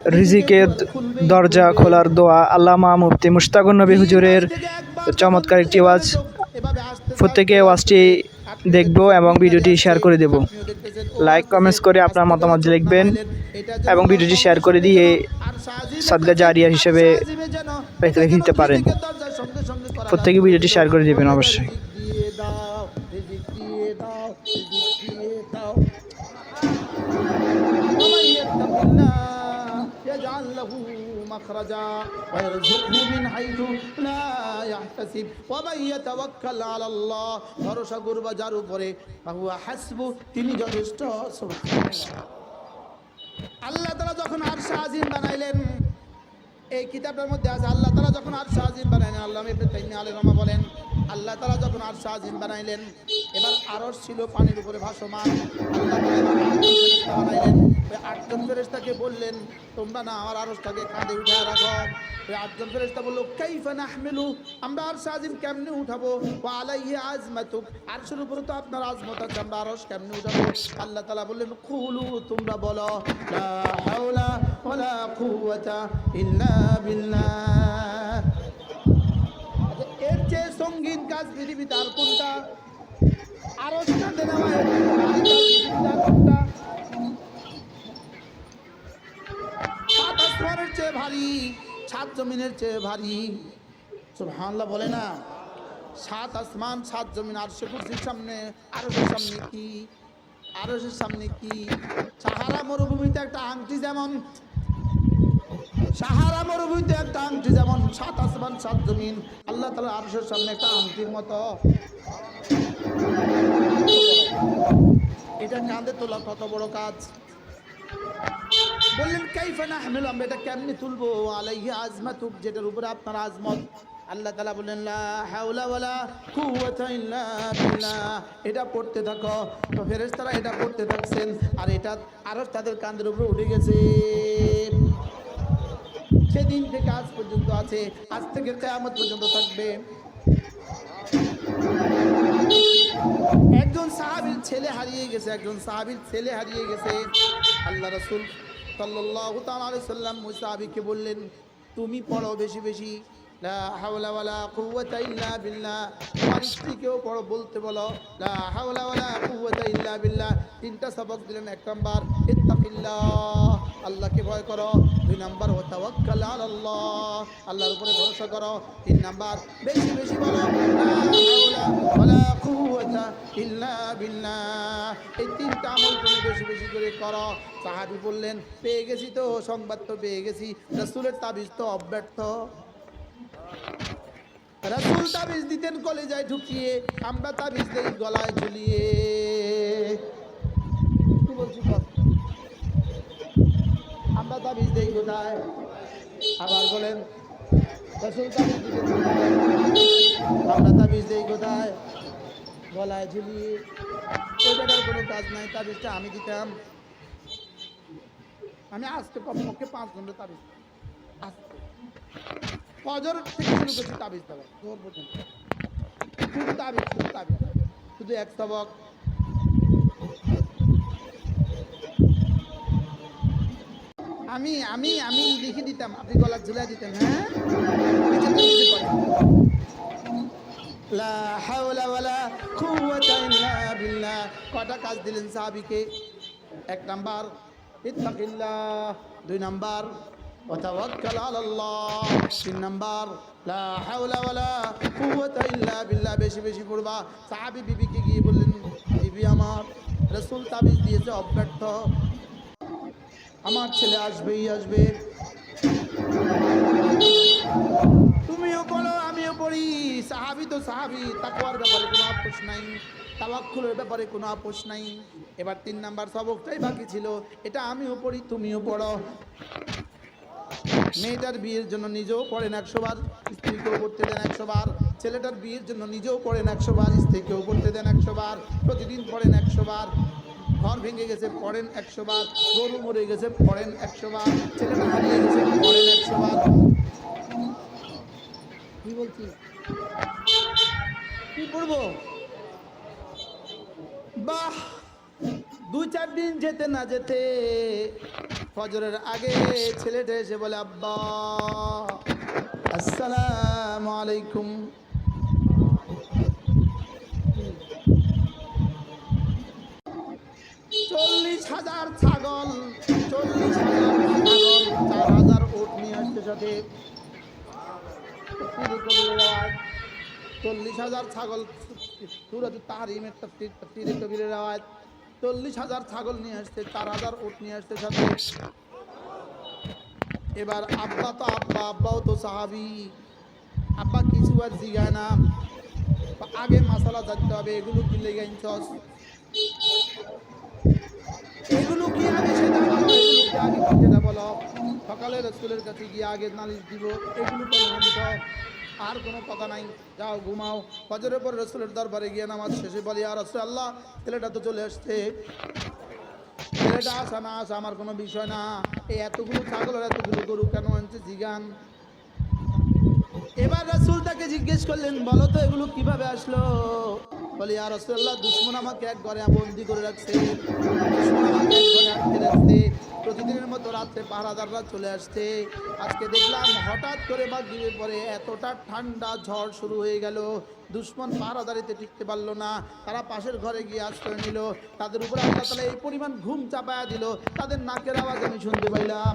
রিজিকের দরজা খোলার দোয়া আল্লামা মুফতি মুশতাকুর নবী হুজুরের চমৎকার একটি ওয়াজ। প্রত্যেকে ওয়াজটি দেখব এবং ভিডিওটি শেয়ার করে দেব। লাইক কমেন্টস করে আপনার মতামত লিখবেন এবং ভিডিওটি শেয়ার করে দিয়ে সাদকা জারিয়া হিসেবে রেখে দিতে পারেন। প্রত্যেকে ভিডিওটি শেয়ার করে দেবেন অবশ্যই। يجعل له مخرجا ويرزقه من حيث لا يحتسب ومن يتوكل على الله ভরসা করবা যার উপরে ফাহুয়া হাসবু তিনি যথেষ্ট। আল্লাহ তাআলা যখন আরশ আজিম বানাইলেন, এই কিতাবের মধ্যে আছে আল্লাহ তাআলা যখন আরশ আজিম বানাইলেন, আল্লামা ইবনে তাইমিয়া আলাইহিস রাহমাহ বলেন আল্লাহ তাআলা যখন আরশ আজিম বানাইলেন, এবার আরশ ছিল পানির উপরে ভাসমান। আল্লাহ তাআলা ফেরেশতা বানাইলেন, ওই আটজন ফেরেশতাকে বললেন তোমরা না আমার আরশটাকে কাঁধে উঠায় রাখো। ওই আটজন ফেরেশতা বলল কাইফা নাহমিলু, আমরা আরশ আজিম কেমনে উঠাবো? ওয়া আলাইহি আজমাতুক, আরশের উপরে তো আপনার আজমত আছে, আমরা আরশ কেমনে উঠাবো? আল্লাহ তাআলা বললেন কুলু, তোমরা বলো লা হাওলা ওয়ালা কুওয়াতা ইল্লা বিল্লাহ। এর চেয়ে সঙ্গীন কাজ পৃথিবীতে আর কোনটা? আরশ কাঁধে নেওয়া এর কোনটা? সাত আসমানের চেয়ে ভারী, সাত জমিনের চেয়ে ভারী। সুবহানাল্লাহ বলে না, সাত আসমান সাত জমিন আরশে কুরসির সামনে, আরশের সামনে কি? আরশের সামনে কি? সাহারা মরুভূমিতে একটা আংটি যেমন, সাহারা মরুভূমিতে একটা আংটি যেমন, সাত আসমান সাত জমিন আল্লাহ তাআলা আরশের সামনে একটা আংটির মতো। এটা কাঁধে তোলা কত বড় কাজ। বললেন কাইফা নাহমিলু, আমরা এটা কেমনে তুলবো? আলাইহি আজমাতুক, যেটার উপরে আপনার আজমত। আল্লাহ তাআলা বললেন লা হাওলা ওয়ালা কুওয়াতা ইল্লা বিল্লাহ, এটা পড়তে থাকো। তো ফেরেশতারা এটা পড়তে থাকছেন আর এটা আরশ তাদের কাঁধের উপরে উঠে গেছে। সেদিন থেকে আজ পর্যন্ত আছে, আজ থেকে কিয়ামত পর্যন্ত থাকবে। একজন সাহাবীর ছেলে হারিয়ে গেছে, একজন সাহাবীর ছেলে হারিয়ে গেছে। আল্লাহ রাসূল সাল্লাল্লাহু তাআলা আলাইহি সাল্লাম ওই সাহাবীকে বললেন তুমি পড়ো বেশি বেশি লা হাওলা ওয়ালা কুওয়াতা ইল্লা বিল্লাহ। তোমার স্ত্রীকেও পড়ো, বলতে বলো লা হাওলা ওয়ালা কুওয়াতা ইল্লা বিল্লাহ। তিনটা সবক দিলেন। এক নাম্বার ইত্তাকিল্লাহ, আল্লাহকে ভয় করো। দুই নাম্বার ওয়া তাওয়াক্কাল আলাল্লাহ, আল্লাহর উপরে ভরসা করো। তিন নাম্বার বেশি বেশি বলো লা হাওলা ওয়ালা কুওয়াতা ইল্লা বিল্লাহ। এই তিনটা আমল তুমি বেশি বেশি করে করো। সাহাবী বললেন পেয়ে গেছি তো, সংবাদ তো পেয়ে গেছি, রাসূলের তাবিজ তো অব্যর্থ। রাসূল তাবিজ দিতেন কলেজায় ঢুকিয়ে, আমরা তাবিজ দেই গলায় ঝুলিয়ে। কি বলছি? আমরা তাবিজ দেই কোথায়? আবার বলেন রাসূল তাবিজ দিতেন কোথায়? আমরা তাবিজ দেই কোথায়? গলায় ঝুলিয়ে। ওই জায়গার কোনো কাজ নাই। তাবিজটা আমি দিতাম। আমি আজকে কমপক্ষে 5 ঘন্টা তাবিজ, আজকে ফজর থেকে শুরু করছি তাবিজ দেওয়া জোর পর্যন্ত। শুধু তাবিজ, শুধু তাবিজ, শুধু এক সবক। আমি আমি আমি লিখে দিতাম, আপনি গলা ঝুলাই দিতেন। হ্যাঁ, লা হাওলা ওয়ালা কুওয়াতা ইল্লা বিল্লাহ। কটা কাজ দিলেন সাহাবীকে? এক নাম্বার ইত্তাকিল্লাহ, দুই নাম্বার ওয়া তাওয়াক্কাল আলাল্লাহ, তিন নাম্বার লা হাওলা ওয়ালা কুওয়াতা ইল্লা বিল্লাহ। বেশি বেশি পড়বা। সাহাবী বিবিকে গিয়ে বললেন বিবি আমার রাসূল তাবিজ দিয়েছে অব্যর্থ, আমার ছেলে আসবেই আসবে, তুমিও পড়ো আমিও পড়ি। সাহাবী তো সাহাবী, তাকওয়ার ব্যাপারে কোনো আপোষ নাই, তাওয়াক্কুলের ব্যাপারে কোনো আপোষ নাই। এবার 3 নাম্বার সবকটাই বাকি ছিল, এটা আমিও পড়ি তুমিও পড়ো। মেয়েটার বিয়ের জন্য নিজেও পড়েন 100 বার, স্ত্রীকেও পড়তে দেন 100 বার। ছেলেটার বিয়ের জন্য নিজেও পড়েন 100 বার, স্ত্রীকেও পড়তে দেন 100 বার। প্রতিদিন পড়েন 100 বার। ঘর ভেঙে গেছে পড়েন 100 বার, গরু মরে গেছে পড়েন 100 বার, ছেলেটা হারিয়ে গেছে পড়েন 100 বার। কি বলছি? কি পড়বো? বাহ, 2-4 দিন যেতে না যেতে ফজরের আগে ছেলেটা এসে বলে, আব্বা আসসালামু আলাইকুম। 40,000 ছাগল, 40,000 ছাগল, 4,000 উট নিয়ে আসতে সাথে 40,000 ছাগল। সূরাত তাহরীমের তাফসীরে কবিরের আয়াত। 40,000 ছাগল নিয়ে আসতে, 4,000 উট নিয়ে আসতে সাথে। এবার আব্বা তো আব্বা, আব্বাও তো সাহাবী, আব্বা কিছু আর জিগায় না। আগে মাসালা জানতে হবে, এগুলো কি লেগে আনছস, এগুলো কি আগে সেটা বলো, এগুলো কি আগে কি সেটা বলো। সকালে রাসূলের কাছে গিয়ে আগে নালিশ দিব, এগুলো কেন আনছ, আর কোনো কথা নাই, যাও ঘুমাও। ফজরের পর রাসূলের দরবারে গিয়ে নামাজ শেষে বলি, ইয়া রাসূলুল্লাহ, ছেলেটা তো চলে আসছে, ছেলেটা আসা না আসা আমার কোনো বিষয় না, এই এতগুলো ছাগল আর এতগুলো গরু কেন আনছে জিগান। এবার রাসূল তাকে জিজ্ঞেস করলেন, বলো তো এগুলো কিভাবে আসলো। বলি, ইয়া রাসূলুল্লাহ, দুশমন আমাকে এক ঘরে বন্দি করে রাখছে, দুশমন আমাকে এক ঘরে আটকে রাখছে। প্রতিদিনের মতো রাত্রে পাহারাদাররা চলে আসছে। আজকে দেখলাম হঠাৎ করে মাগরিবের পরে এতটা ঠান্ডা ঝড় শুরু হয়ে গেল, দুশমন পাহারাদারিতে টিকতে পারলো না, তারা পাশের ঘরে গিয়ে আশ্রয় নিল। তাদের উপরে আল্লাহ তাআলা এই পরিমাণ ঘুম চাপায়া দিল, তাদের নাকের আওয়াজ আমি শুনতে পাইলাম।